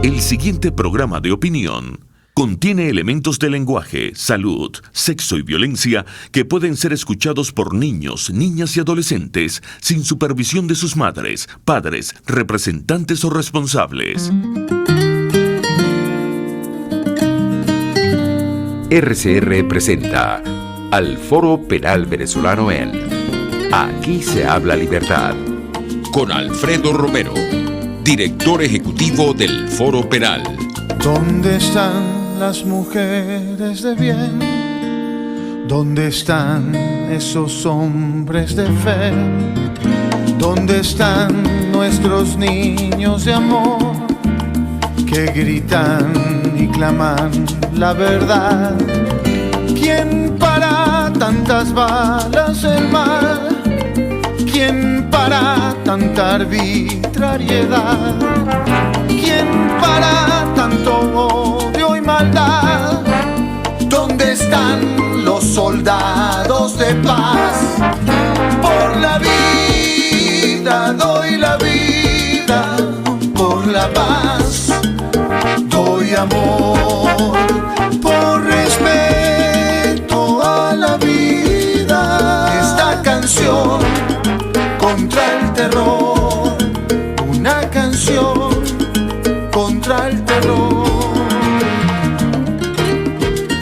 El siguiente programa de opinión contiene elementos de lenguaje, salud, sexo y violencia que pueden ser escuchados por niños, niñas y adolescentes sin supervisión de sus madres, padres, representantes o responsables. RCR presenta al Foro Penal Venezolano en Aquí se habla libertad, con Alfredo Romero, director ejecutivo del Foro Penal. ¿Dónde están las mujeres de bien? ¿Dónde están esos hombres de fe? ¿Dónde están nuestros niños de amor que gritan y claman la verdad? ¿Quién para tantas balas el mar? ¿Quién para tanta arbitrariedad? ¿Quién para tanto odio y maldad? ¿Dónde están los soldados de paz? Por la vida doy la vida, por la paz doy amor, por respeto a la vida. Esta canción contra el terror, una canción contra el terror.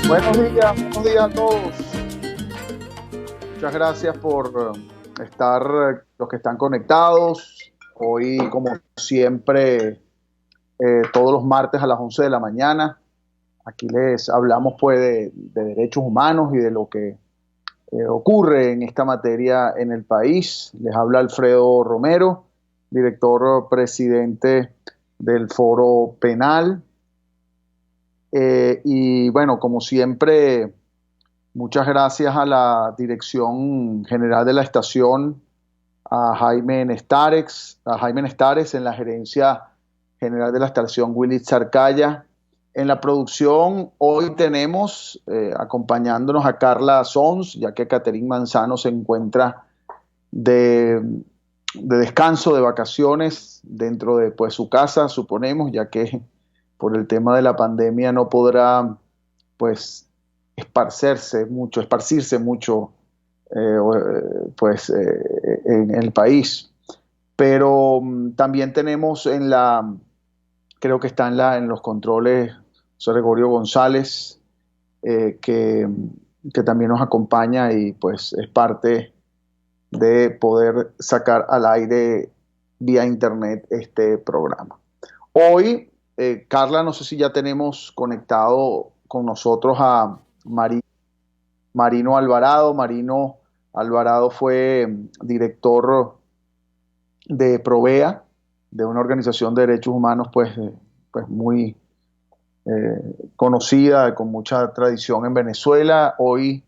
Buenos días a todos. Muchas gracias por estar, los que están conectados. Hoy, como siempre, todos los martes a las 11 de la mañana. Aquí les hablamos pues de derechos humanos y de lo que ocurre en esta materia en el país. Les habla Alfredo Romero, director presidente del Foro Penal. Y bueno, como siempre, muchas gracias a la Dirección General de la Estación, a Jaime Nestares en la Gerencia General de la Estación, Willy Zarcaya. En la producción hoy tenemos acompañándonos a Carla Sons, ya que Caterín Manzano se encuentra de descanso, de vacaciones dentro de pues, su casa, suponemos, ya que por el tema de la pandemia no podrá pues esparcirse mucho en el país. Pero también tenemos creo que está en los controles José Gregorio González, que también nos acompaña y pues es parte de poder sacar al aire vía internet este programa. Hoy, Carla, no sé si ya tenemos conectado con nosotros a Marino Alvarado. Marino Alvarado fue director de Provea, de una organización de derechos humanos pues muy conocida, con mucha tradición en Venezuela. Hoy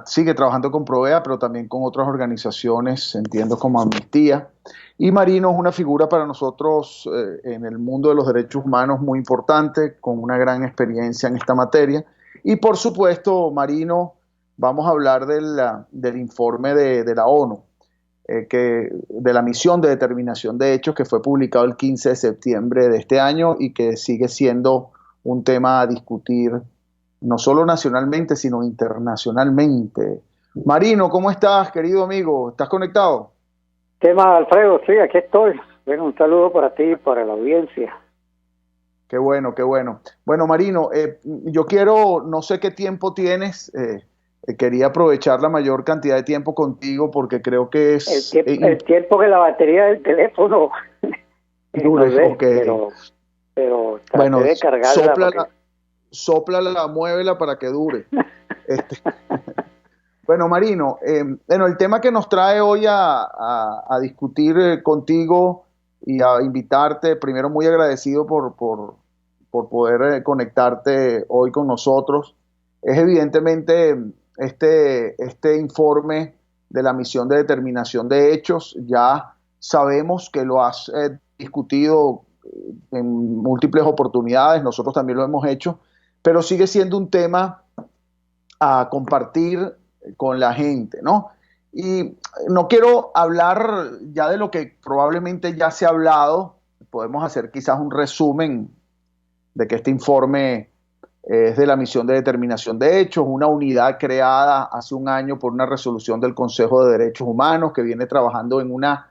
sigue trabajando con Provea, pero también con otras organizaciones, entiendo, como Amnistía. Y Marino es una figura para nosotros en el mundo de los derechos humanos muy importante, con una gran experiencia en esta materia. Y por supuesto, Marino, vamos a hablar del informe de la ONU, de la misión de determinación de hechos que fue publicado el 15 de septiembre de este año y que sigue siendo un tema a discutir no solo nacionalmente, sino internacionalmente. Marino, ¿cómo estás, querido amigo? ¿Estás conectado? ¿Qué más, Alfredo? Sí, aquí estoy. Bueno, un saludo para ti y para la audiencia. Qué bueno, qué bueno. Bueno, Marino, yo quiero, no sé qué tiempo tienes, quería aprovechar la mayor cantidad de tiempo contigo porque creo que es... El tiempo que la batería del teléfono dure, no sé, okay. pero bueno, de cargarla. Sóplala, muévela para que dure. Bueno, Marino, el tema que nos trae hoy a discutir contigo y a invitarte, primero muy agradecido por poder conectarte hoy con nosotros, es evidentemente este informe de la misión de determinación de hechos. Ya sabemos que lo has discutido en múltiples oportunidades, nosotros también lo hemos hecho, pero sigue siendo un tema a compartir con la gente, ¿no? Y no quiero hablar ya de lo que probablemente ya se ha hablado, podemos hacer quizás un resumen de que este informe es de la misión de determinación de hechos, una unidad creada hace un año por una resolución del Consejo de Derechos Humanos que viene trabajando en una,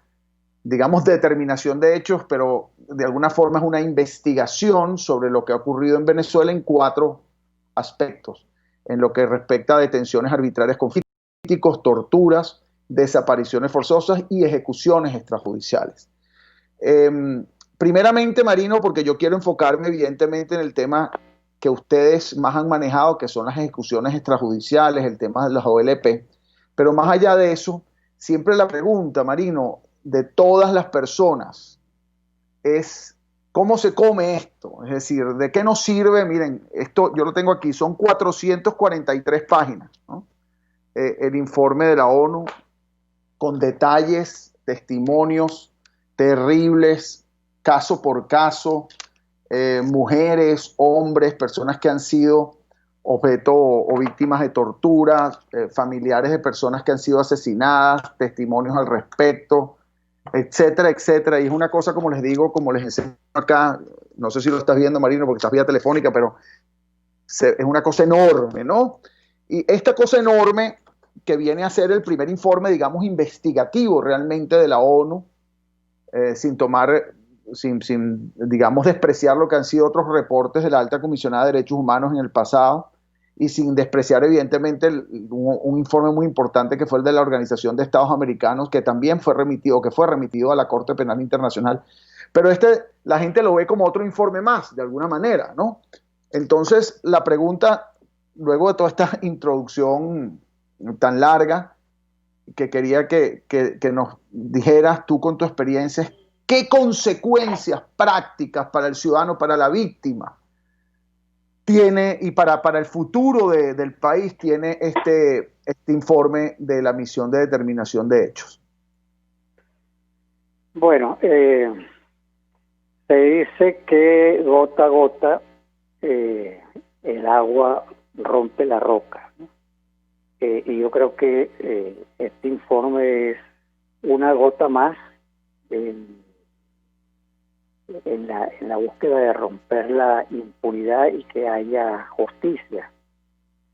digamos, determinación de hechos, pero de alguna forma es una investigación sobre lo que ha ocurrido en Venezuela en 4 aspectos, en lo que respecta a detenciones arbitrarias con políticos, torturas, desapariciones forzosas y ejecuciones extrajudiciales. Primeramente, Marino, porque yo quiero enfocarme evidentemente en el tema que ustedes más han manejado, que son las ejecuciones extrajudiciales, el tema de las OLP, pero más allá de eso, siempre la pregunta, Marino, de todas las personas es ¿cómo se come esto? Es decir, ¿de qué nos sirve? Miren, esto yo lo tengo aquí, son 443 páginas, ¿no? El informe de la ONU con detalles, testimonios terribles, caso por caso, mujeres, hombres, personas que han sido objeto o víctimas de tortura, familiares de personas que han sido asesinadas, testimonios al respecto, etcétera, etcétera. Y es una cosa, como les digo, como les enseño acá, no sé si lo estás viendo, Marino, porque estás vía telefónica, pero es una cosa enorme, ¿no? Y esta cosa enorme que viene a ser el primer informe, digamos, investigativo realmente de la ONU, sin tomar, sin, digamos, despreciar lo que han sido otros reportes de la Alta Comisionada de Derechos Humanos en el pasado, y sin despreciar evidentemente un informe muy importante que fue el de la Organización de Estados Americanos, que también fue remitido a la Corte Penal Internacional. Pero la gente lo ve como otro informe más, de alguna manera, ¿no? Entonces, la pregunta, luego de toda esta introducción tan larga, que quería que nos dijeras tú con tu experiencia, ¿qué consecuencias prácticas para el ciudadano, para la víctima, tiene y para el futuro del país tiene este informe de la misión de determinación de hechos? Bueno, se dice que gota a gota el agua rompe la roca, ¿no? Y yo creo que este informe es una gota más en la búsqueda de romper la impunidad y que haya justicia.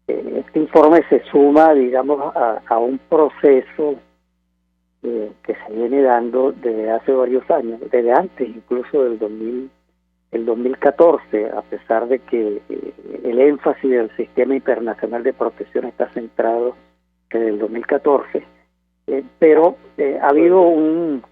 Este informe se suma, digamos, a un proceso que se viene dando desde hace varios años, desde antes incluso del 2014, a pesar de que el énfasis del sistema internacional de protección está centrado desde el 2014, pero ha habido un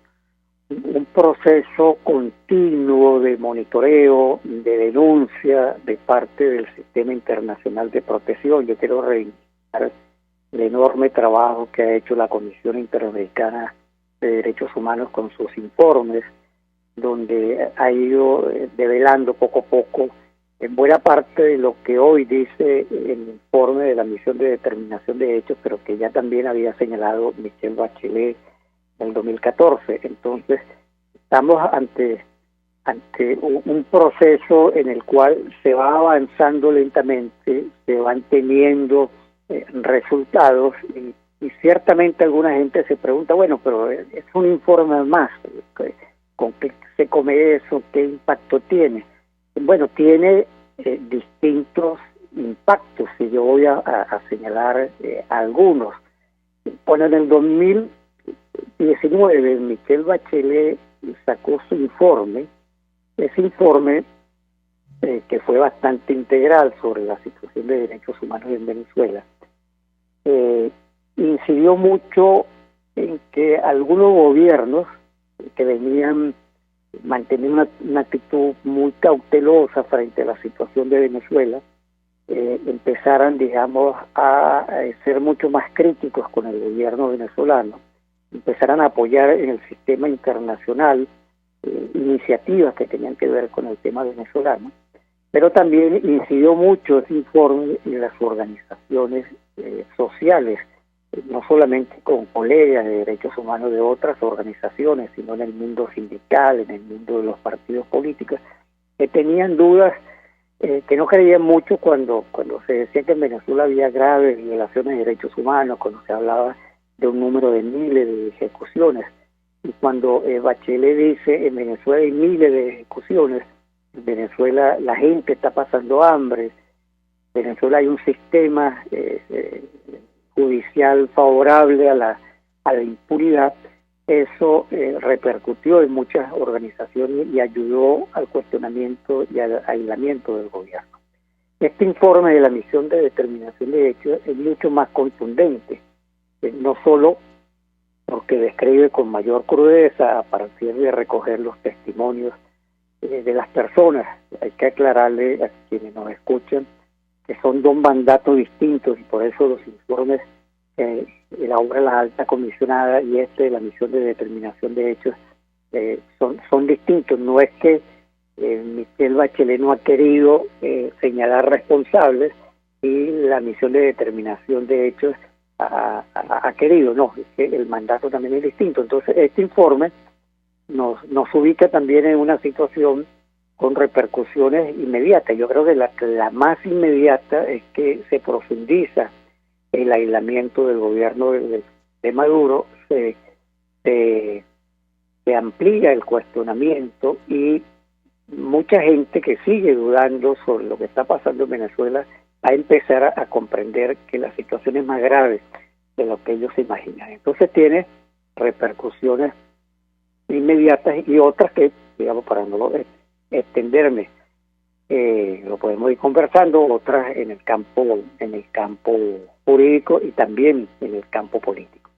proceso continuo de monitoreo, de denuncia de parte del sistema internacional de protección. Yo quiero reivindicar el enorme trabajo que ha hecho la Comisión Interamericana de Derechos Humanos con sus informes, donde ha ido develando poco a poco en buena parte de lo que hoy dice el informe de la misión de determinación de hechos, pero que ya también había señalado Michelle Bachelet en el 2014. Entonces, estamos ante un proceso en el cual se va avanzando lentamente, se van teniendo resultados y ciertamente alguna gente se pregunta, bueno, pero es un informe más, ¿con qué se come eso? ¿Qué impacto tiene? Bueno, tiene distintos impactos, y yo voy a señalar algunos. Bueno, en el 2019 Michelle Bachelet sacó su informe. Ese informe, que fue bastante integral sobre la situación de derechos humanos en Venezuela, incidió mucho en que algunos gobiernos que venían manteniendo una actitud muy cautelosa frente a la situación de Venezuela, empezaran, digamos, a ser mucho más críticos con el gobierno venezolano, empezaran a apoyar en el sistema internacional iniciativas que tenían que ver con el tema venezolano, pero también incidió mucho ese informe en las organizaciones sociales, no solamente con colegas de derechos humanos de otras organizaciones, sino en el mundo sindical, en el mundo de los partidos políticos, que tenían dudas, que no creían mucho cuando se decía que en Venezuela había graves violaciones de derechos humanos, cuando se hablaba de un número de miles de ejecuciones. Y cuando Bachelet dice en Venezuela hay miles de ejecuciones, Venezuela, la gente está pasando hambre. Venezuela hay un sistema judicial favorable a la impunidad. Eso repercutió en muchas organizaciones y ayudó al cuestionamiento y al aislamiento del gobierno. Este informe de la misión de determinación de hechos es mucho más contundente, no solo porque describe con mayor crudeza a partir de recoger los testimonios de las personas. Hay que aclararle a quienes nos escuchan que son dos mandatos distintos y por eso los informes la obra de la alta comisionada y la misión de determinación de hechos son distintos. No es que Michelle Bachelet no ha querido señalar responsables y la misión de determinación de hechos ha querido, no, es que el mandato también es distinto. Entonces este informe nos ubica también en una situación con repercusiones inmediatas. Yo creo que la más inmediata es que se profundiza el aislamiento del gobierno de Maduro, se amplía el cuestionamiento y mucha gente que sigue dudando sobre lo que está pasando en Venezuela va a empezar a comprender que la situación es más grave de lo que ellos se imaginan. Entonces tiene repercusiones inmediatas y otras que, digamos, para no extenderme, lo podemos ir conversando, otras en el campo jurídico y también en el campo político.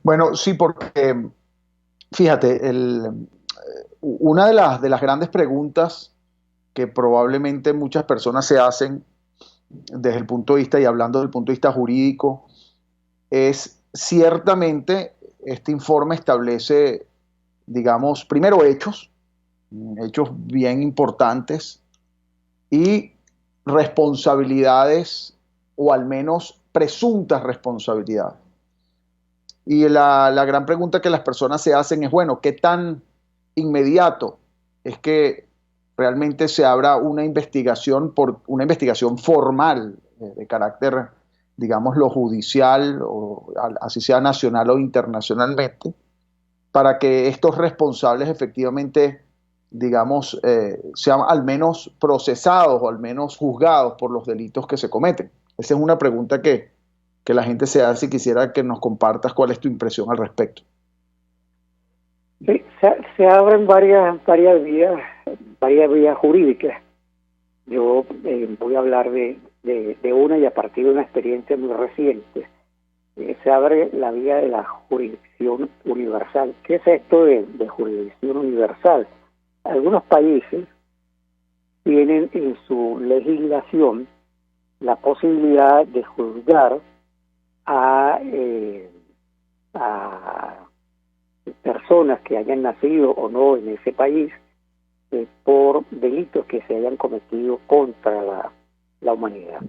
Bueno, sí, porque fíjate, una de las grandes preguntas que probablemente muchas personas se hacen desde el punto de vista, y hablando del punto de vista jurídico, es ciertamente este informe establece, digamos, primero hechos bien importantes y responsabilidades, o al menos presuntas responsabilidades. Y la gran pregunta que las personas se hacen es, bueno, ¿qué tan inmediato es que realmente se abra una investigación formal de carácter, digamos, lo judicial, o así sea nacional o internacionalmente, para que estos responsables efectivamente, digamos, sean al menos procesados o al menos juzgados por los delitos que se cometen? Esa es una pregunta que la gente se hace y quisiera que nos compartas cuál es tu impresión al respecto. Sí, se abren varias vías jurídicas. Yo voy a hablar de una y a partir de una experiencia muy reciente. Se abre la vía de la jurisdicción universal. ¿Qué es esto de jurisdicción universal? Algunos países tienen en su legislación la posibilidad de juzgar a personas que hayan nacido o no en ese país por delitos que se hayan cometido contra la humanidad.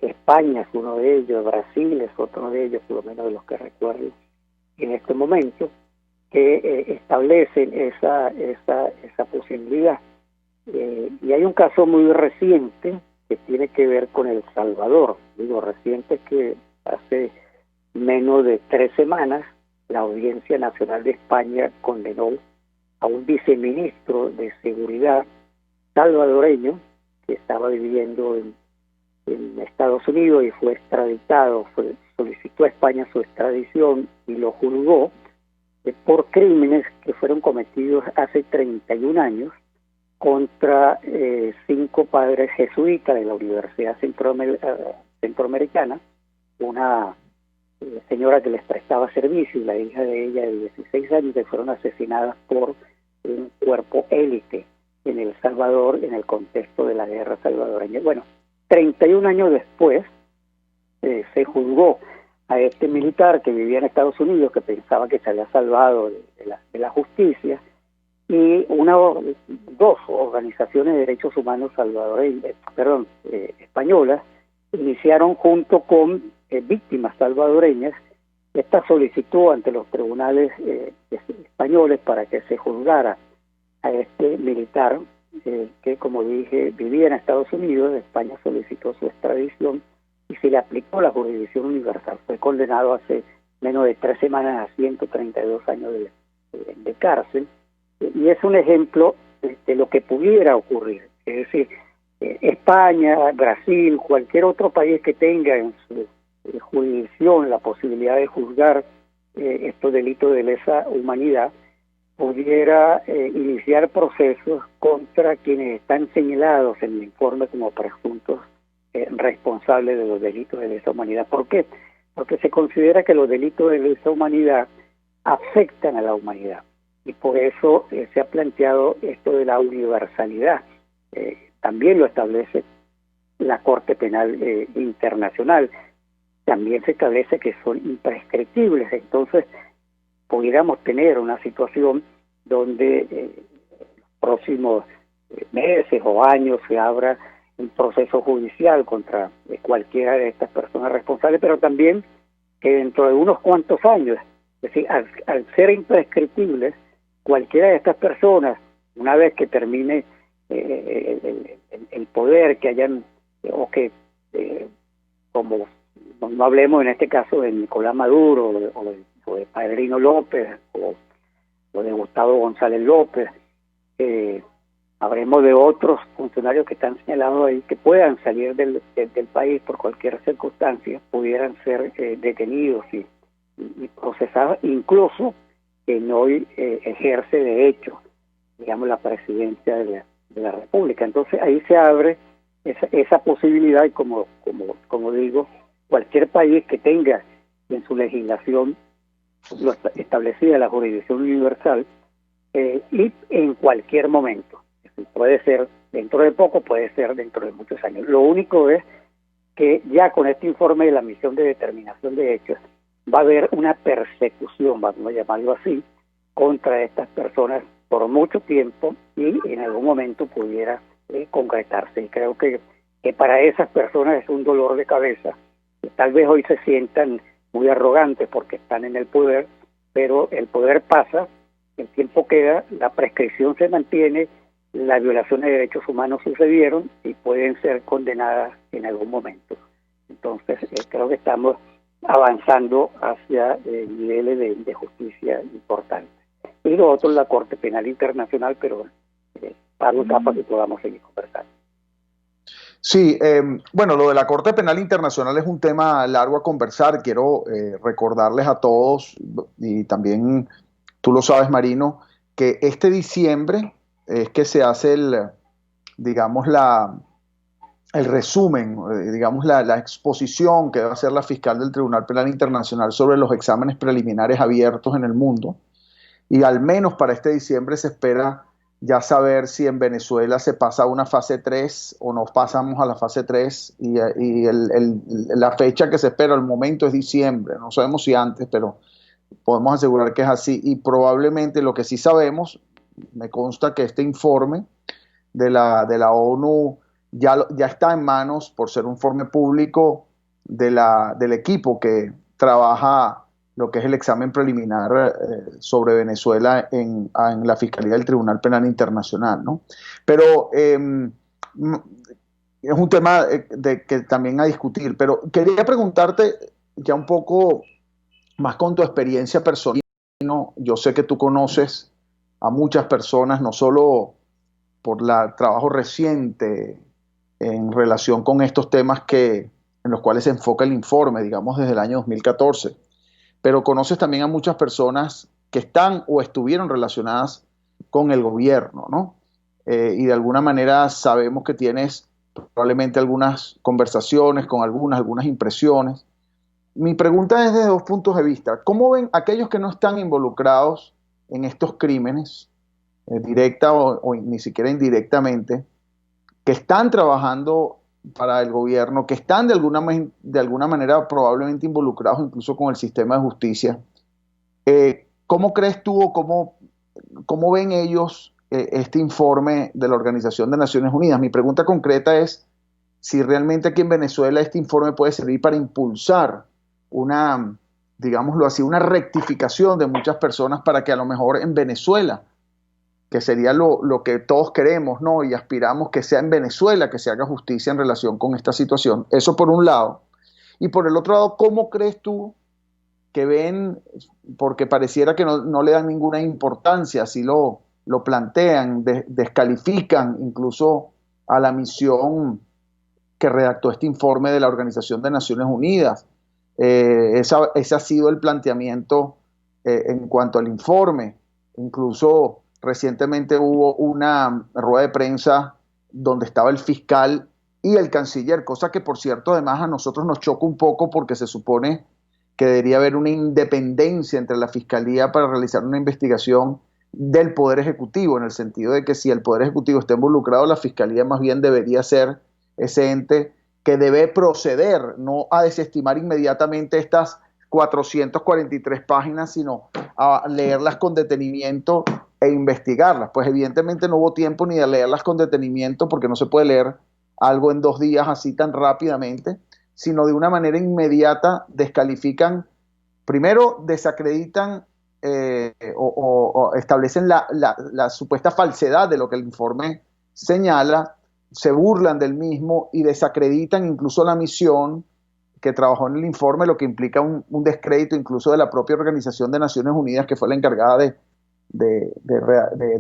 España es uno de ellos, Brasil es otro de ellos, por lo menos de los que recuerdo en este momento, que establecen esa posibilidad. Y hay un caso muy reciente que tiene que ver con El Salvador. Digo reciente, que hace menos de 3 semanas la Audiencia Nacional de España condenó a un viceministro de Seguridad salvadoreño que estaba viviendo en Estados Unidos y fue extraditado, solicitó a España su extradición y lo juzgó por crímenes que fueron cometidos hace 31 años contra 5 padres jesuitas de la Universidad Centroamericana, una señora que les prestaba servicio y la hija de ella de 16 años, que fueron asesinadas por un cuerpo élite en El Salvador en el contexto de la guerra salvadoreña. Bueno, 31 años después se juzgó a este militar que vivía en Estados Unidos, que pensaba que se había salvado de la justicia, y dos organizaciones de derechos humanos españolas iniciaron junto con víctimas salvadoreñas esta solicitud ante los tribunales españoles para que se juzgara a este militar que, como dije, vivía en Estados Unidos. España solicitó su extradición y se le aplicó la jurisdicción universal. Fue condenado hace menos de 3 semanas a 132 años de cárcel, y es un ejemplo de lo que pudiera ocurrir. Es decir, España, Brasil, cualquier otro país que tenga en su jurisdicción la posibilidad de juzgar estos delitos de lesa humanidad, pudiera iniciar procesos contra quienes están señalados en el informe como presuntos responsables de los delitos de lesa humanidad. ¿Por qué? Porque se considera que los delitos de lesa humanidad afectan a la humanidad, y por eso se ha planteado esto de la universalidad. También lo establece la Corte Penal Internacional. También se establece que son imprescriptibles. Entonces, pudiéramos tener una situación donde en los próximos meses o años se abra un proceso judicial contra cualquiera de estas personas responsables, pero también que dentro de unos cuantos años, es decir, al ser imprescriptibles, cualquiera de estas personas, una vez que termine el poder que hayan, o que, como no hablemos en este caso de Nicolás Maduro o de Padrino López o de Gustavo González López, habremos de otros funcionarios que están señalados ahí que puedan salir del país por cualquier circunstancia, pudieran ser detenidos y procesados, incluso quien hoy ejerce de hecho, digamos, la presidencia de la República. Entonces ahí se abre esa posibilidad, y como digo, cualquier país que tenga en su legislación lo establecida la jurisdicción universal, y en cualquier momento, puede ser dentro de poco, puede ser dentro de muchos años. Lo único es que ya con este informe de la misión de determinación de hechos va a haber una persecución, vamos a llamarlo así, contra estas personas por mucho tiempo, y en algún momento pudiera concretarse. Y creo que para esas personas es un dolor de cabeza. Tal vez hoy se sientan muy arrogantes porque están en el poder, pero el poder pasa, el tiempo queda, la prescripción se mantiene, las violaciones de derechos humanos sucedieron y pueden ser condenadas en algún momento. Entonces creo que estamos avanzando hacia niveles de justicia importantes. Y lo otro es la Corte Penal Internacional, pero para una etapa que podamos seguir conversando. Sí, bueno, lo de la Corte Penal Internacional es un tema largo a conversar. Quiero recordarles a todos, y también tú lo sabes, Marino, que este diciembre es que se hace el resumen, digamos la exposición que va a hacer la fiscal del Tribunal Penal Internacional sobre los exámenes preliminares abiertos en el mundo. Y al menos para este diciembre se espera ya saber si en Venezuela se pasa a una fase 3 o nos pasamos a la fase 3, y la fecha que se espera al momento es diciembre. No sabemos si antes, pero podemos asegurar que es así. Y probablemente lo que sí sabemos, me consta que este informe de la ONU ya está en manos, por ser un informe público, del equipo que trabaja lo que es el examen preliminar sobre Venezuela en la Fiscalía del Tribunal Penal Internacional, ¿no? Pero es un tema que también a discutir. Pero quería preguntarte ya un poco más con tu experiencia personal, ¿no? Yo sé que tú conoces a muchas personas, no solo por el trabajo reciente en relación con estos temas en los cuales se enfoca el informe, digamos desde el año 2014, pero conoces también a muchas personas que están o estuvieron relacionadas con el gobierno, ¿no? Y de alguna manera sabemos que tienes probablemente algunas conversaciones con algunas impresiones. Mi pregunta es desde dos puntos de vista. ¿Cómo ven aquellos que no están involucrados en estos crímenes, directa o ni siquiera indirectamente, que están trabajando para el gobierno, que están de alguna manera probablemente involucrados incluso con el sistema de justicia? ¿Cómo crees tú o cómo ven ellos este informe de la Organización de Naciones Unidas? Mi pregunta concreta es si realmente aquí en Venezuela este informe puede servir para impulsar digámoslo así, una rectificación de muchas personas, para que a lo mejor en Venezuela, que sería lo que todos queremos, ¿no? Y aspiramos que sea en Venezuela que se haga justicia en relación con esta situación. Eso por un lado. Y por el otro lado, ¿cómo crees tú que ven, porque pareciera que no le dan ninguna importancia, así lo lo plantean, descalifican incluso a la misión que redactó este informe de la Organización de Naciones Unidas. Ese ha sido el planteamiento en cuanto al informe. Incluso recientemente hubo una rueda de prensa donde estaba el fiscal y el canciller, cosa que por cierto además a nosotros nos choca un poco porque se supone que debería haber una independencia entre la fiscalía para realizar una investigación del Poder Ejecutivo, en el sentido de que si el Poder Ejecutivo está involucrado, la fiscalía más bien debería ser ese ente que debe proceder, no a desestimar inmediatamente estas 443 páginas, sino a leerlas con detenimiento e investigarlas. Pues evidentemente no hubo tiempo ni de leerlas con detenimiento, porque no se puede leer algo en 2 días así tan rápidamente, sino de una manera inmediata descalifican, primero desacreditan o establecen la supuesta falsedad de lo que el informe señala, se burlan del mismo y desacreditan incluso la misión que trabajó en el informe, lo que implica un descrédito incluso de la propia Organización de Naciones Unidas, que fue la encargada de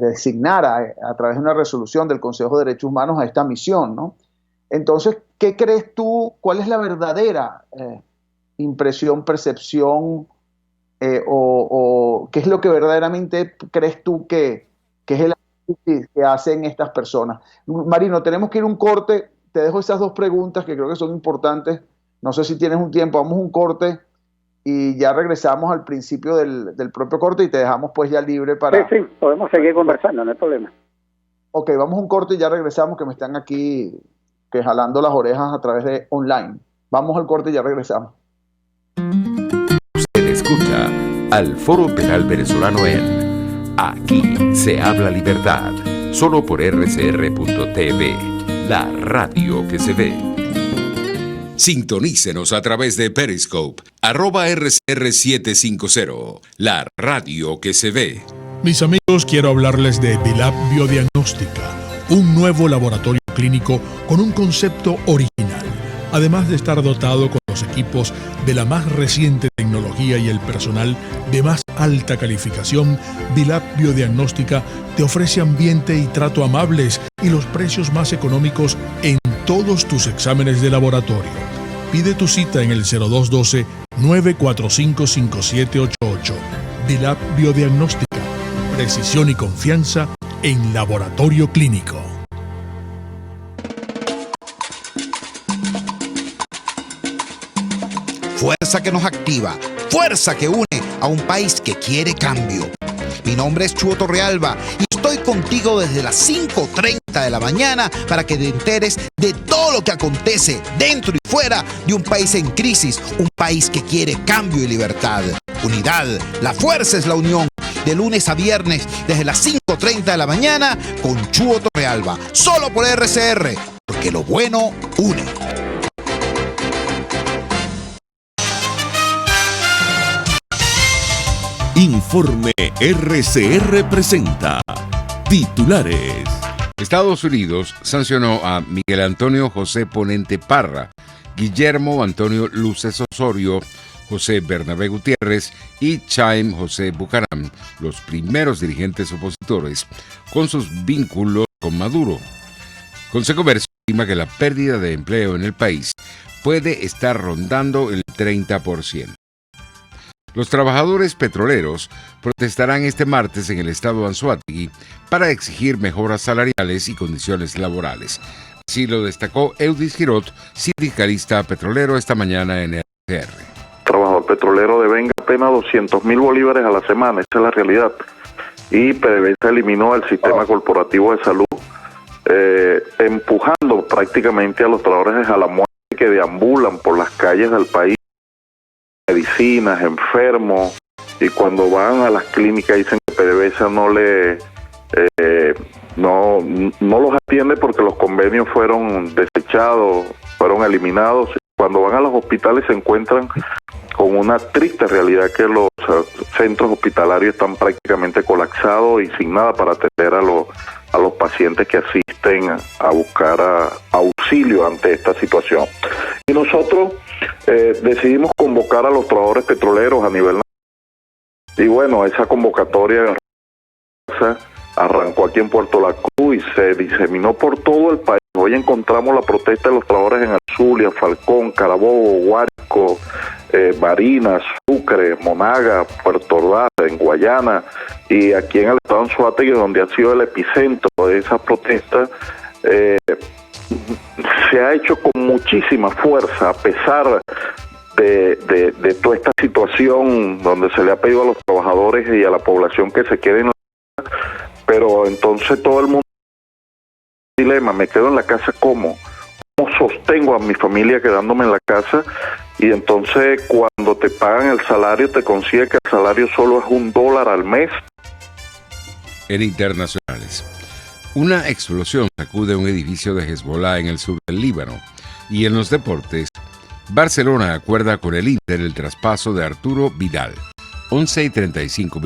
designar a través de una resolución del Consejo de Derechos Humanos a esta misión, ¿no? Entonces, ¿qué crees tú? ¿Cuál es la verdadera impresión, percepción o qué es lo que verdaderamente crees tú que es el análisis que hacen estas personas? Marino, tenemos que ir a un corte. Te dejo esas 2 preguntas que creo que son importantes. No sé si tienes un tiempo. Vamos a un corte y ya regresamos al principio del propio corte y te dejamos pues ya libre para... Sí, podemos seguir conversando, no hay problema. Ok, vamos a un corte y ya regresamos, que me están aquí que jalando las orejas a través de online. Vamos al corte y ya regresamos. Usted escucha al Foro Penal Venezolano en Aquí se habla libertad, solo por rcr.tv, la radio que se ve. Sintonícenos a través de Periscope, @RCR750, la radio que se ve. Mis amigos, quiero hablarles de Dilab Biodiagnóstica, un nuevo laboratorio clínico con un concepto original. Además de estar dotado con los equipos de la más reciente tecnología y el personal de más alta calificación, Dilab Biodiagnóstica te ofrece ambiente y trato amables y los precios más económicos en todos tus exámenes de laboratorio. Pide tu cita en el 0212-945-5788. Dilab Biodiagnóstica, precisión y confianza en laboratorio clínico. Fuerza que nos activa, fuerza que une a un país que quiere cambio. Mi nombre es Chuo Torrealba y estoy contigo desde las 5:30 de la mañana para que te enteres de todo lo que acontece dentro y fuera de un país en crisis, un país que quiere cambio y libertad. Unidad, la fuerza es la unión. De lunes a viernes desde las 5:30 de la mañana con Chuo Torrealba, solo por RCR, porque lo bueno une. Informe RCR presenta titulares. Estados Unidos sancionó a Miguel Antonio José Ponente Parra, Guillermo Antonio Luces Osorio, José Bernabé Gutiérrez y Chaim José Bucaram, los primeros dirigentes opositores, con sus vínculos con Maduro. Consecomercio estima que la pérdida de empleo en el país puede estar rondando el 30%. Los trabajadores petroleros protestarán este martes en el estado Anzoátegui para exigir mejoras salariales y condiciones laborales. Así lo destacó Eudis Girot, sindicalista petrolero, esta mañana en el RCR. El trabajador petrolero devenga apenas 200.000 bolívares a la semana, esa es la realidad. Y PDVSA eliminó el sistema corporativo de salud, empujando prácticamente a los trabajadores a la muerte que deambulan por las calles del país, medicinas, enfermos, y cuando van a las clínicas dicen que PDVSA no los atiende porque los convenios fueron desechados, fueron eliminados. Cuando van a los hospitales se encuentran con una triste realidad que los centros hospitalarios están prácticamente colapsados y sin nada para atender a los pacientes que asisten a buscar auxilio ante esta situación. Y nosotros decidimos convocar a los trabajadores petroleros a nivel nacional. Y bueno, esa convocatoria arrancó aquí en Puerto La Cruz y se diseminó por todo el país. Hoy encontramos la protesta de los trabajadores en Zulia, Falcón, Carabobo, Guárico, Barinas, Sucre, Monaga, Puerto Ordaz, en Guayana y aquí en el estado de Anzoátegui, donde ha sido el epicentro de esas protestas. Se ha hecho con muchísima fuerza, a pesar de toda esta situación donde se le ha pedido a los trabajadores y a la población que se queden, pero entonces todo el mundo dilema, me quedo en la casa, ¿cómo sostengo a mi familia quedándome en la casa? Y entonces cuando te pagan el salario te consigue que el salario solo es $1 al mes. En internacionales, una explosión sacude un edificio de Hezbollah en el sur del Líbano. Y en los deportes, Barcelona acuerda con el Inter el traspaso de Arturo Vidal. 11:35.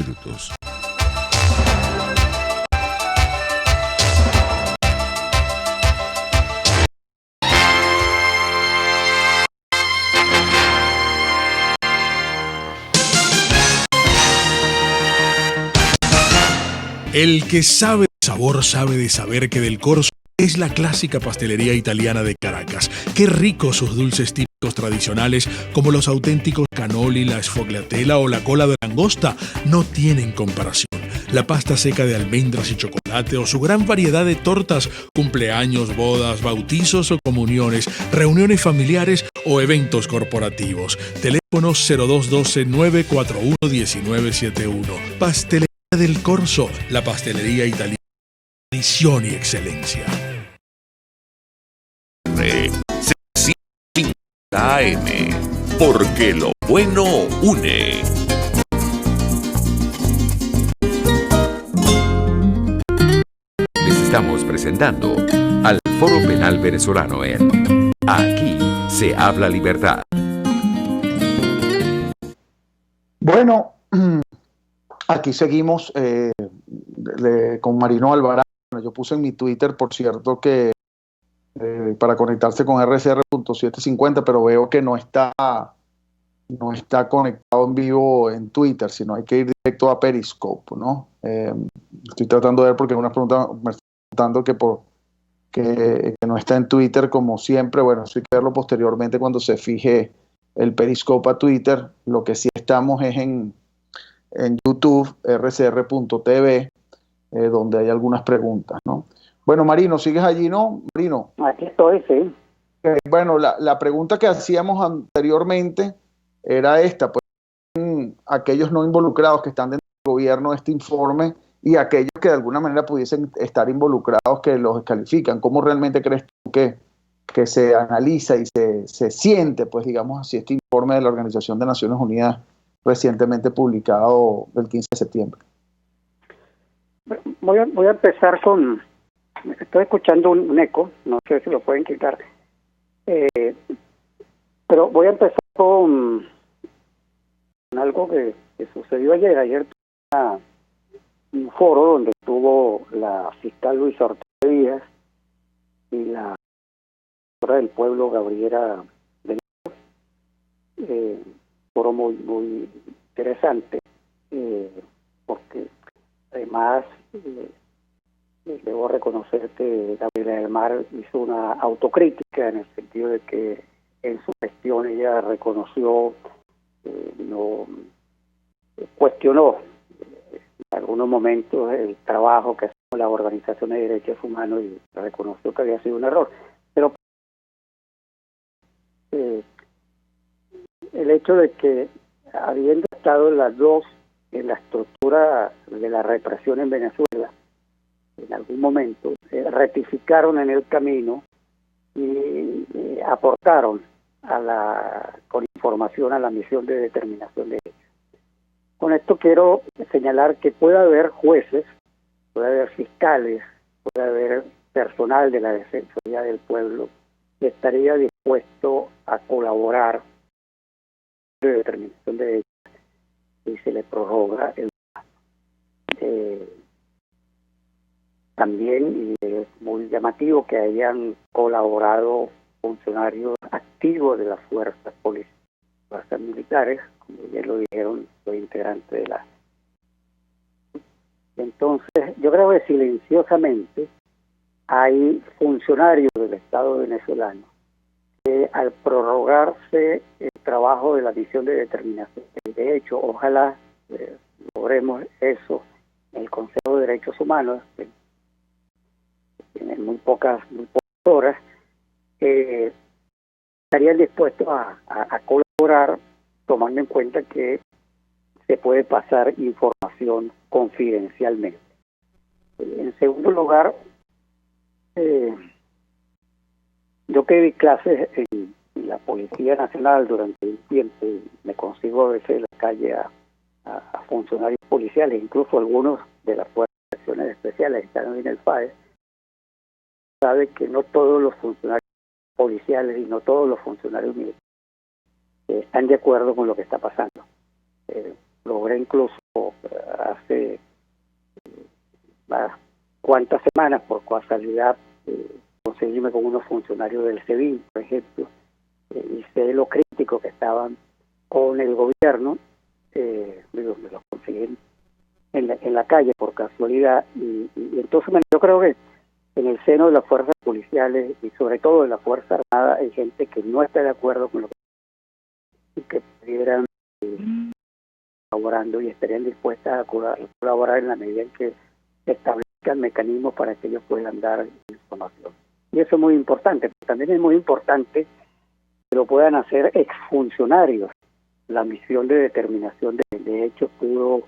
El que sabe de sabor sabe de saber que Del Corso es la clásica pastelería italiana de Caracas. Qué ricos sus dulces típicos tradicionales, como los auténticos cannoli, la sfogliatella o la cola de langosta, no tienen comparación. La pasta seca de almendras y chocolate o su gran variedad de tortas, cumpleaños, bodas, bautizos o comuniones, reuniones familiares o eventos corporativos. Teléfonos 0212-941-1971. Pastelería Del Corso, la pastelería italiana, tradición y excelencia. AM, porque lo bueno une. Les estamos presentando al Foro Penal Venezolano en Aquí se habla libertad. Bueno, aquí seguimos con Marino Alvarado. Yo puse en mi Twitter, por cierto, que para conectarse con RCR.750, pero veo que no está conectado en vivo en Twitter, sino hay que ir directo a Periscope, ¿no? Estoy tratando de ver porque me están preguntando que no está en Twitter como siempre. Bueno, eso hay que verlo posteriormente cuando se fije el Periscope a Twitter. Lo que sí estamos es en YouTube, rcr.tv, donde hay algunas preguntas, ¿no? Bueno, Marino, ¿sigues allí, no? Marino. Aquí estoy, sí. Bueno, la pregunta que hacíamos anteriormente era esta, pues, aquellos no involucrados que están dentro del gobierno de este informe y aquellos que de alguna manera pudiesen estar involucrados, que los descalifican. ¿Cómo realmente crees tú que se analiza y se siente, pues, digamos así, este informe de la Organización de Naciones Unidas recientemente publicado el 15 de septiembre? Voy a empezar con... Estoy escuchando un eco, no sé si lo pueden quitar. Pero voy a empezar con algo que sucedió ayer. Ayer tuve un foro donde estuvo la fiscal Luisa Ortega Díaz y la doctora del pueblo Gabriela Benítez. Foro muy interesante, porque además debo reconocer que Gabriela del Mar hizo una autocrítica en el sentido de que en su gestión ella reconoció, no cuestionó en algunos momentos el trabajo que hacía la Organización de Derechos Humanos y reconoció que había sido un error. Pero el hecho de que, habiendo estado las dos en la estructura de la represión en Venezuela, en algún momento rectificaron en el camino y aportaron con información a la misión de determinación de hechos. Con esto quiero señalar que puede haber jueces, puede haber fiscales, puede haber personal de la Defensoría del Pueblo que estaría dispuesto a colaborar de determinación de hechos y se le prorroga el también, y es muy llamativo que hayan colaborado funcionarios activos de las fuerzas policiales, fuerzas militares, como ya lo dijeron los integrantes de la... Entonces, yo creo que silenciosamente hay funcionarios del Estado venezolano que al prorrogarse el trabajo de la misión de determinación de hecho, ojalá logremos eso en el Consejo de Derechos Humanos, que tiene muy pocas horas, estarían dispuestos a colaborar, tomando en cuenta que se puede pasar información confidencialmente. En segundo lugar, yo que di clases en la Policía Nacional durante un tiempo, me consigo a veces en la calle a funcionarios policiales, incluso algunos de las Fuerzas de Acciones Especiales que están en el FAE, sabe que no todos los funcionarios policiales y no todos los funcionarios militares están de acuerdo con lo que está pasando. Logré incluso hace cuantas semanas, por casualidad, conseguirme con unos funcionarios del SEBIN, por ejemplo, y sé lo crítico que estaban con el gobierno. Me los conseguí en la calle por casualidad, y entonces yo creo que en el seno de las fuerzas policiales y sobre todo de la Fuerza Armada hay gente que no está de acuerdo con lo que pudieran colaborando y estarían dispuestas a colaborar en la medida en que se establezcan mecanismos para que ellos puedan dar información. Y eso es muy importante. También es muy importante que lo puedan hacer exfuncionarios. La misión de determinación de hechos pudo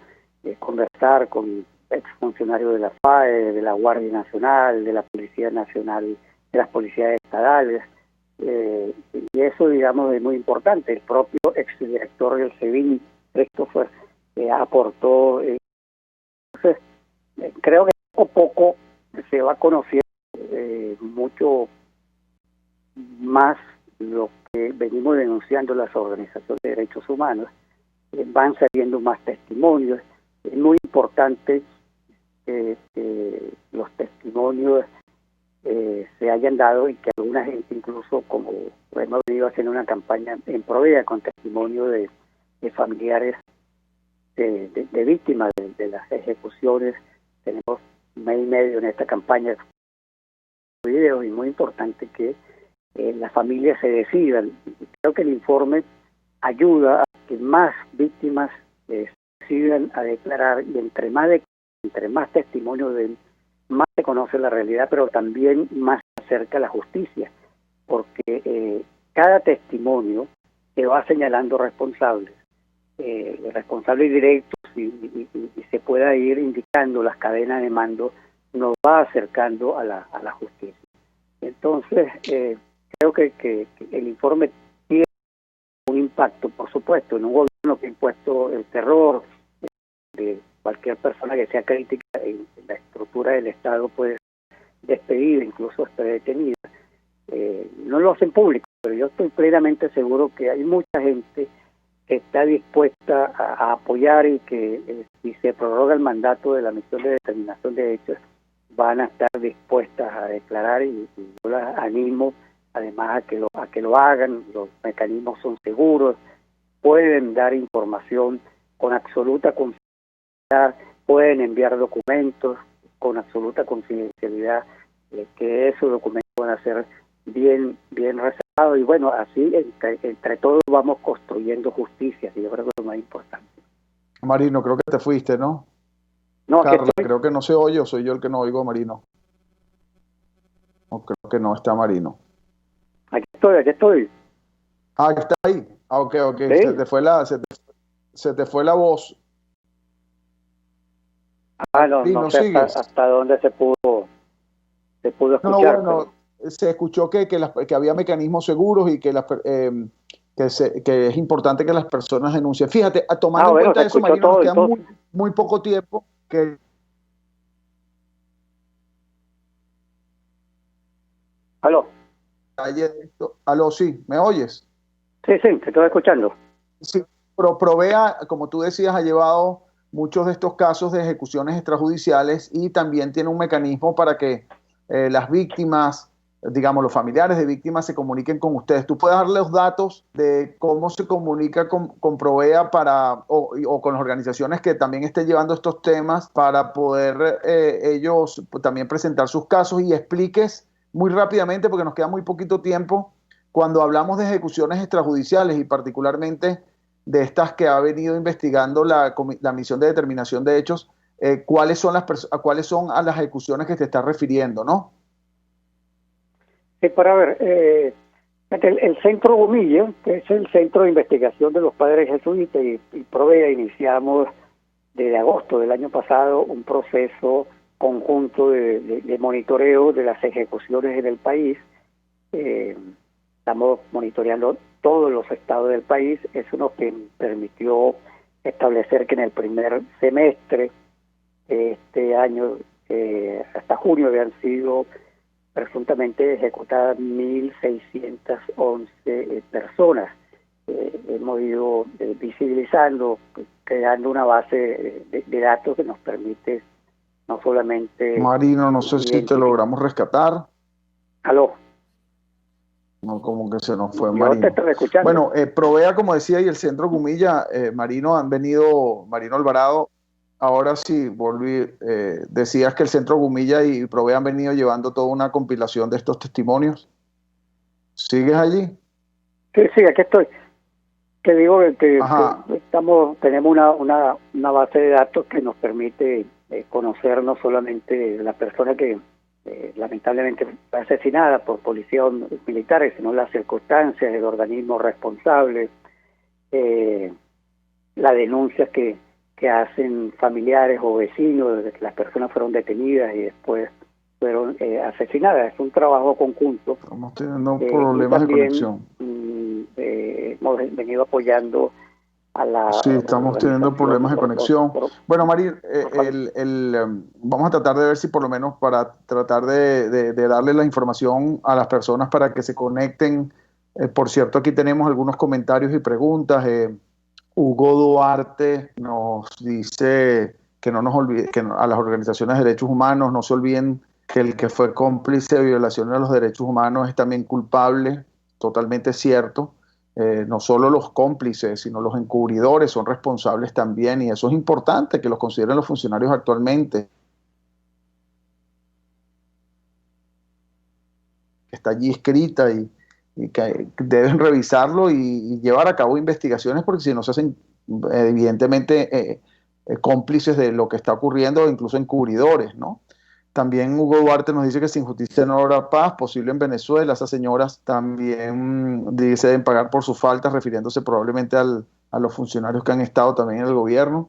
conversar con exfuncionarios de la FAE, de la Guardia Nacional, de la Policía Nacional, de las policías estatales, y eso, digamos, es muy importante. El propio exdirector del SEBIN, Christopher, aportó. Entonces, creo que poco a poco se va conociendo mucho más lo que venimos denunciando las organizaciones de derechos humanos. Van saliendo más testimonios. Es muy importante que los testimonios se hayan dado y que alguna gente, incluso como hemos venido haciendo una campaña en Provea con testimonio de familiares de víctimas de las ejecuciones. Tenemos un mes y medio en esta campaña de videos, y muy importante que las familias se decidan. Creo que el informe ayuda a que más víctimas se decidan a declarar, y entre más testimonios den, más se conoce la realidad, pero también más se acerca a la justicia, porque cada testimonio se va señalando responsables directos, y se pueda ir indicando las cadenas de mando, nos va acercando a la justicia. Entonces, creo que el informe tiene un impacto, por supuesto, en un gobierno que ha impuesto el terror. De cualquier persona que sea crítica en la estructura del Estado puede ser despedida, incluso hasta detenida. No lo hacen público, pero yo estoy plenamente seguro que hay mucha gente que está dispuesta a apoyar, y que si se prorroga el mandato de la misión de determinación de hechos, van a estar dispuestas a declarar, y yo las animo además a que lo hagan. Los mecanismos son seguros, pueden dar información con absoluta confidencialidad, pueden enviar documentos con absoluta confidencialidad, que esos documentos van a ser bien reservados, y bueno, así entre todos vamos construyendo justicia, y yo creo que es lo más importante. Marino, creo que te fuiste, ¿no? No, Carla, creo que no se oye, o soy yo el que no oigo a Marino. No, creo que no está Marino. Aquí estoy. Ah, está ahí. Ah, ok. ¿Sí? Se te fue la voz. No sé hasta dónde se pudo escuchar. No, se escuchó que había mecanismos seguros, y que es importante que las personas denuncien. Fíjate, tomando en cuenta eso, Marino, nos queda muy poco tiempo. Aló, sí, ¿me oyes? Sí, te estoy escuchando. Sí, pero Provea, como tú decías, ha llevado muchos de estos casos de ejecuciones extrajudiciales, y también tiene un mecanismo para que las víctimas digamos, los familiares de víctimas se comuniquen con ustedes. ¿Tú puedes darle los datos de cómo se comunica con Provea o con las organizaciones que también estén llevando estos temas para poder ellos también presentar sus casos y expliques muy rápidamente, porque nos queda muy poquito tiempo, cuando hablamos de ejecuciones extrajudiciales y particularmente de estas que ha venido investigando la Misión de Determinación de Hechos, cuáles son a las ejecuciones que te estás refiriendo, ¿no? Sí, para ver, el Centro Gomilla, que es el Centro de Investigación de los Padres Jesuitas, y Provea, iniciamos desde agosto del año pasado un proceso conjunto de monitoreo de las ejecuciones en el país. Estamos monitoreando todos los estados del país. Eso nos permitió establecer que en el primer semestre de este año, hasta junio, habían sido presuntamente ejecutadas 1.611 personas. Hemos ido visibilizando, creando una base de datos que nos permite no solamente... Marino, no sé si te logramos rescatar. ¿Aló? No, como que se nos fue Yo Marino. te estoy escuchando. Bueno, Provea, como decía, y el Centro Gumilla, Marino Alvarado, ahora sí, decías que el Centro Gumilla y Provea han venido llevando toda una compilación de estos testimonios. ¿Sigues allí? Sí, aquí estoy. Que digo que tenemos una base de datos que nos permite conocer no solamente la persona que lamentablemente fue asesinada por policías militares, sino las circunstancias, el organismo responsable, las denuncias que hacen familiares o vecinos de que las personas fueron detenidas y después fueron asesinadas. Es un trabajo conjunto. Estamos teniendo problemas de conexión. Hemos venido apoyando a la... Sí, estamos teniendo problemas de conexión. Bueno, Mari, vamos a tratar de ver si por lo menos para tratar de darle la información a las personas para que se conecten. Por cierto, aquí tenemos algunos comentarios y preguntas. Hugo Duarte nos dice que no nos olvide, que a las organizaciones de derechos humanos no se olviden que el que fue cómplice de violaciones a los derechos humanos es también culpable. Totalmente cierto. No solo los cómplices, sino los encubridores son responsables también, y eso es importante que los consideren los funcionarios actualmente. Está allí escrita y que deben revisarlo y llevar a cabo investigaciones, porque si no se hacen evidentemente cómplices de lo que está ocurriendo, incluso encubridores, ¿no? También Hugo Duarte nos dice que sin justicia no habrá paz posible en Venezuela. Esas señoras también dice deben pagar por sus faltas, refiriéndose probablemente a los funcionarios que han estado también en el gobierno.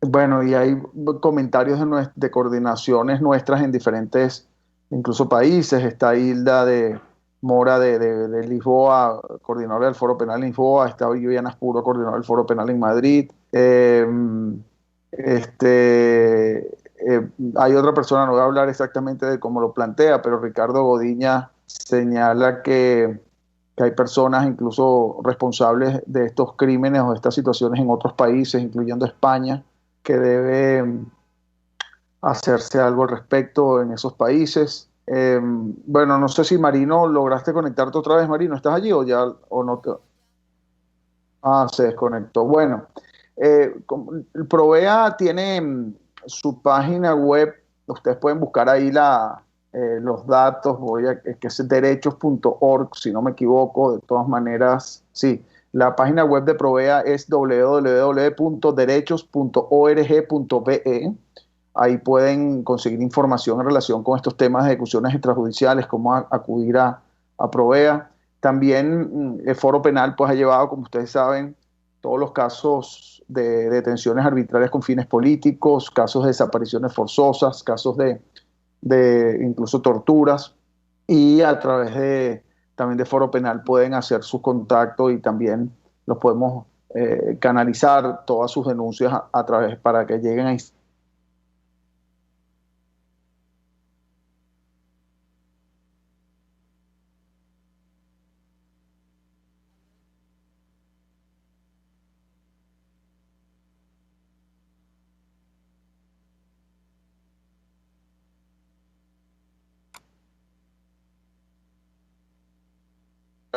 Bueno, y hay comentarios de coordinaciones nuestras en diferentes, incluso países. Está Hilda de Mora de Lisboa, coordinadora del Foro Penal en Lisboa. Está Viviana Espuro, coordinadora del Foro Penal en Madrid. Hay otra persona, no voy a hablar exactamente de cómo lo plantea, pero Ricardo Godiña señala que hay personas incluso responsables de estos crímenes o de estas situaciones en otros países, incluyendo España, que debe hacerse algo al respecto en esos países. Bueno, no sé si Marino lograste conectarte otra vez. Marino, ¿estás allí o ya o no te... se desconectó. Bueno, Provea tiene su página web. Ustedes pueden buscar ahí los datos. Que es derechos.org, si no me equivoco. De todas maneras, sí. La página web de Provea es www.derechos.org.be. Ahí pueden conseguir información en relación con estos temas de ejecuciones extrajudiciales, cómo acudir a Provea. También el Foro Penal pues ha llevado, como ustedes saben, todos los casos de detenciones arbitrarias con fines políticos, casos de desapariciones forzosas, casos de incluso torturas, y a través también de Foro Penal pueden hacer sus contactos y también los podemos canalizar todas sus denuncias a través para que lleguen a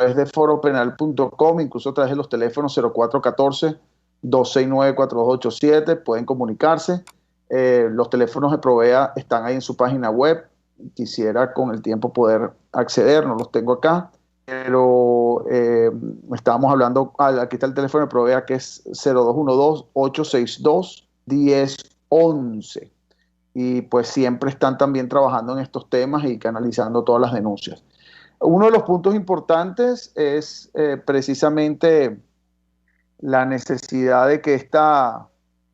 través de foropenal.com, incluso a través de los teléfonos 0414-269-4287, pueden comunicarse. Los teléfonos de Provea están ahí en su página web. Quisiera con el tiempo poder acceder, no los tengo acá, pero estábamos hablando, aquí está el teléfono de Provea, que es 0212-862-1011. Y pues siempre están también trabajando en estos temas y canalizando todas las denuncias. Uno de los puntos importantes es precisamente la necesidad de que esta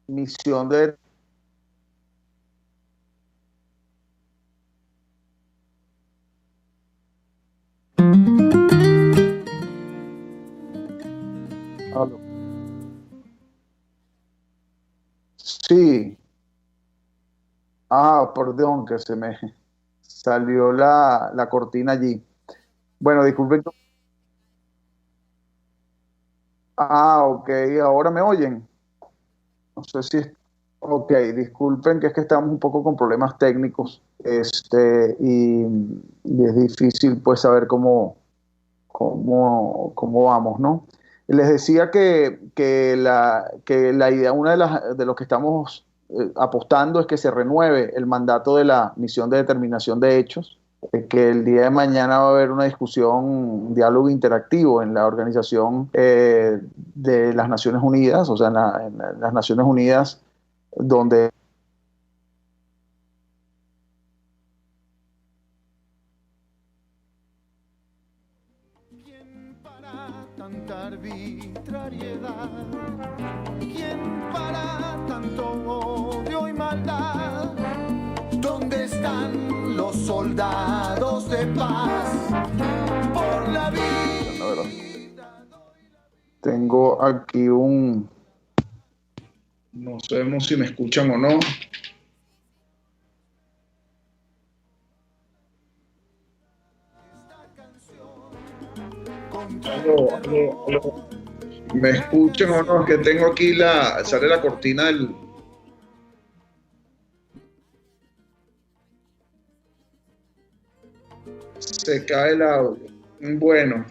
misión de Sí. Perdón, que se me salió la cortina allí. Bueno, disculpen. Ok, ahora me oyen. No sé si... Ok, disculpen que es que estamos un poco con problemas técnicos, y es difícil pues saber cómo vamos, ¿no? Les decía que la idea, de lo que estamos apostando es que se renueve el mandato de la misión de determinación de hechos, que el día de mañana va a haber una discusión, un diálogo interactivo en la Organización de las Naciones Unidas, o sea, en las Naciones Unidas, donde tanta arbitrariedad, ¿quién para tanto odio y maldad? ¿Dónde están los soldados de paz por la vida? Tengo aquí no sabemos si me escuchan o no. Aló. ¿Me escuchan o no? Es que tengo aquí sale la cortina del... Se cae el audio. Bueno,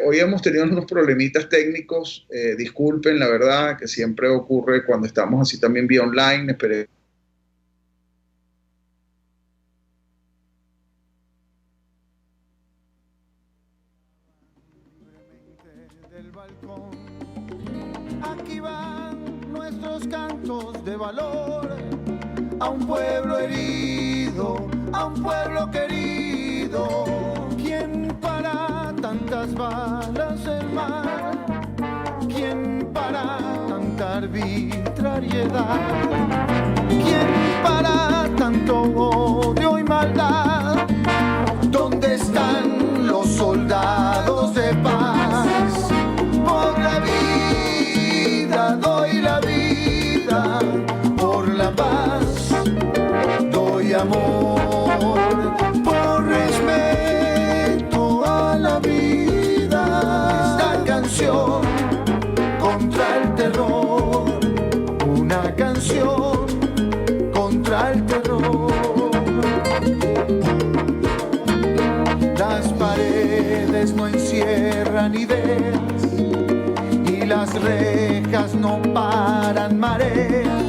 hoy hemos tenido unos problemitas técnicos, disculpen, la verdad, que siempre ocurre cuando estamos así también vía online. Esperé. Aquí van nuestros cantos de valor a un pueblo herido, a un pueblo querido. ¿Quién para tantas balas del mar? ¿Quién para tanta arbitrariedad? ¿Quién para tanto odio y maldad? ¿Dónde están los soldados de paz? Por la vida doy la vida, por la paz doy amor, por respeto a la vida. Esta canción contra el terror, una canción contra el terror. Las paredes no encierran ideas y las rejas no paran mareas,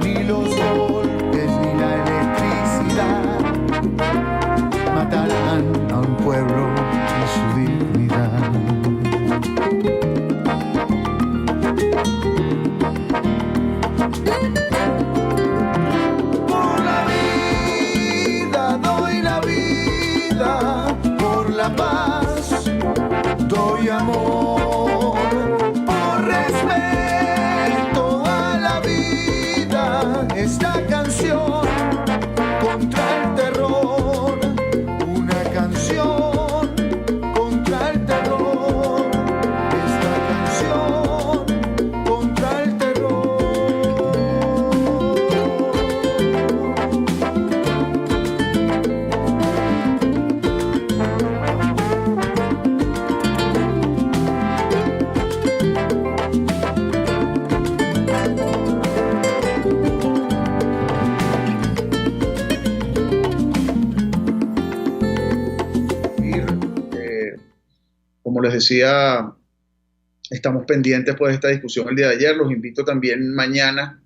ni los golpes ni la electricidad matarán a un pueblo y su dignidad. Por la vida doy la vida, por la paz doy amor, por respeto a la vida. Esta canción contra el terror, como les decía, estamos pendientes pues, de esta discusión el día de ayer. Los invito también mañana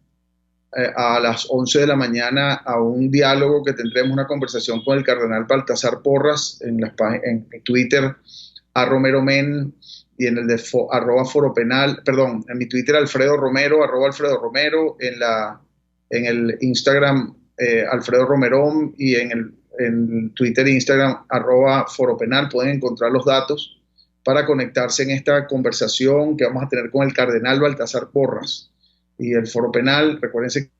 a las 11 de la mañana a un diálogo que tendremos, una conversación con el cardenal Baltasar Porras en Twitter @romeromen y en el de @foropenal, perdón, en mi Twitter Alfredo Romero, @Alfredo Romero, en el Instagram Alfredo Romerón y en Twitter e Instagram @foropenal. Pueden encontrar los datos para conectarse en esta conversación que vamos a tener con el cardenal Baltasar Porras. Y el Foro Penal, recuérdense.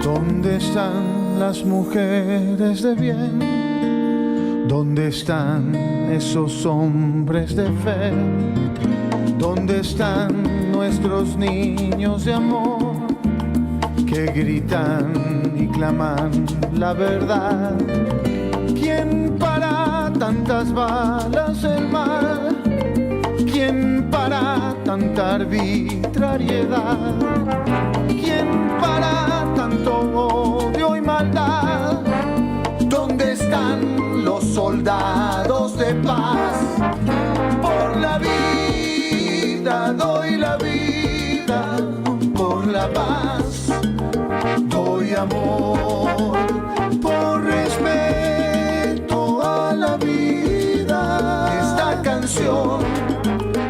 ¿Dónde están las mujeres de bien? ¿Dónde están esos hombres de fe? ¿Dónde están nuestros niños de amor que gritan y claman la verdad? ¿Quién para tantas balas del mal? ¿Quién para tanta arbitrariedad? ¿Quién para tanto odio y maldad? ¿Dónde están los soldados de paz? Por la vida doy la vida, por la paz doy amor, por respeto a la vida. Esta canción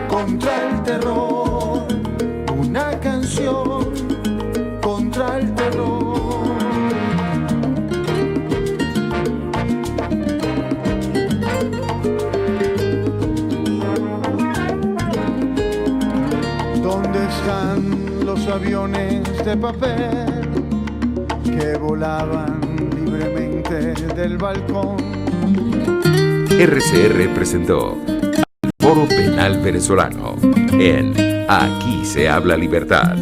contra el terror, una canción contra el terror. ¿Dónde están los aviones de papel que volaban libremente del balcón? RCR presentó al Foro Penal Venezolano en Aquí se habla libertad.